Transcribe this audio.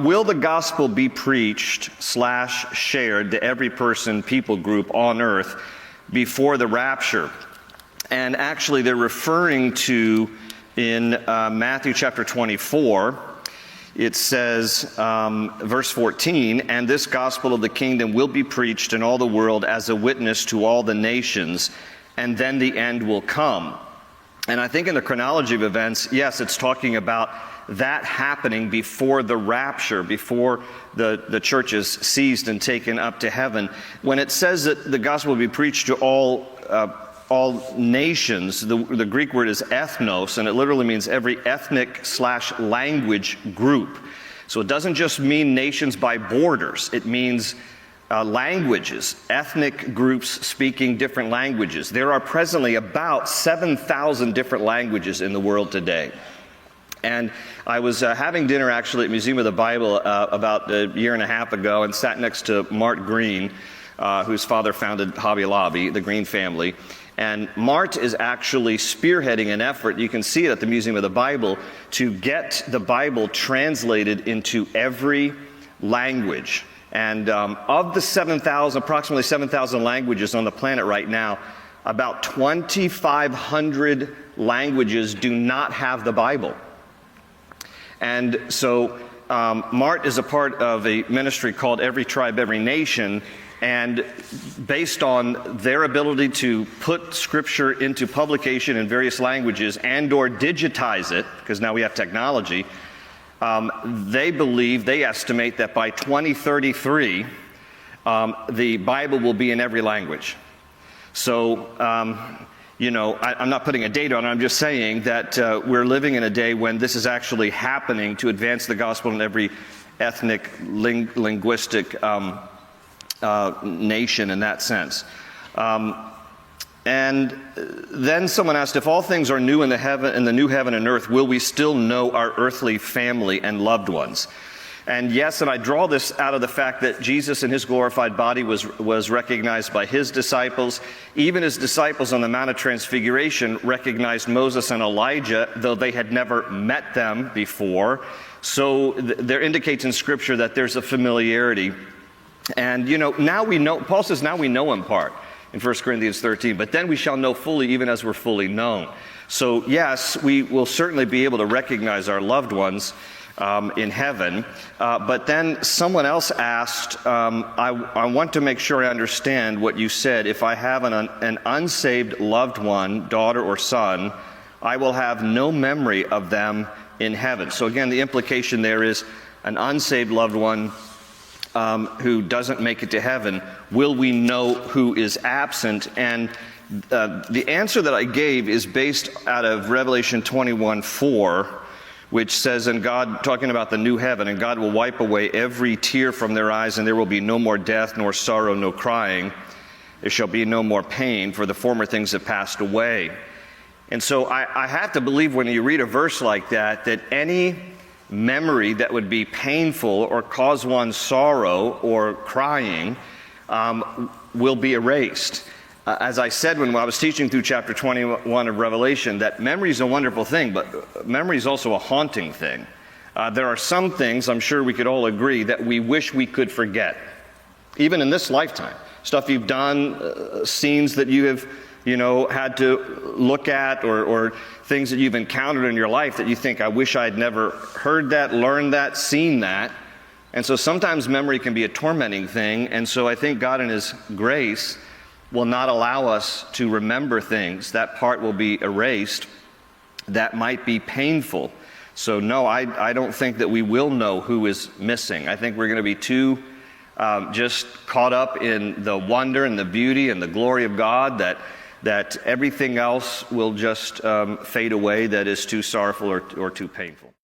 will the gospel be preached / shared to every person, people group on earth before the rapture? And actually they're referring to, in Matthew chapter 24, it says, verse 14, "And this gospel of the kingdom will be preached in all the world as a witness to all the nations, and then the end will come." And I think in the chronology of events, yes, it's talking about that happening before the rapture, before the church is seized and taken up to heaven. When it says that the gospel will be preached to all nations, the Greek word is ethnos, and it literally means every ethnic / language group. So it doesn't just mean nations by borders. It means languages, ethnic groups speaking different languages. There are presently about 7,000 different languages in the world today. And I was having dinner actually at Museum of the Bible about a year and a half ago, and sat next to Mart Green, whose father founded Hobby Lobby, the Green family. And Mart is actually spearheading an effort, you can see it at the Museum of the Bible, to get the Bible translated into every language. And of the 7,000, approximately 7,000 languages on the planet right now, about 2,500 languages do not have the Bible. And so Mart is a part of a ministry called Every Tribe, Every Nation, and based on their ability to put Scripture into publication in various languages and or digitize it, because now we have technology, they estimate that by 2033, the Bible will be in every language. So, I'm not putting a date on it, I'm just saying that we're living in a day when this is actually happening to advance the gospel in every ethnic, linguistic nation in that sense. And then someone asked, if all things are new in the new heaven and earth, will we still know our earthly family and loved ones? And yes, and I draw this out of the fact that Jesus in his glorified body was recognized by his disciples. Even his disciples on the Mount of Transfiguration recognized Moses and Elijah, though they had never met them before. So there indicates in Scripture that there's a familiarity. And now we know, Paul says, now we know in part in 1 Corinthians 13, but then we shall know fully even as we're fully known. So yes, we will certainly be able to recognize our loved ones in heaven. But then someone else asked, I want to make sure I understand what you said. If I have an unsaved loved one, daughter or son, I will have no memory of them in heaven. So again, the implication there is an unsaved loved one who doesn't make it to heaven, will we know who is absent? And the answer that I gave is based out of Revelation 21:4, which says, and God, talking about the new heaven, and God will wipe away every tear from their eyes, and there will be no more death, nor sorrow, no crying. There shall be no more pain, for the former things have passed away. And so I have to believe when you read a verse like that any memory that would be painful or cause one sorrow or crying will be erased. As I said when I was teaching through chapter 21 of Revelation, that memory is a wonderful thing, but memory is also a haunting thing. There are some things, I'm sure we could all agree, that we wish we could forget, even in this lifetime. Stuff you've done, scenes that you have had to look at, or things that you've encountered in your life that you think, I wish I'd never heard that, learned that, seen that. And so sometimes memory can be a tormenting thing, and so I think God in his grace will not allow us to remember things. That part will be erased. That might be painful. So no, I don't think that we will know who is missing. I think we're going to be too just caught up in the wonder and the beauty and the glory of God that everything else will just fade away that is too sorrowful or too painful.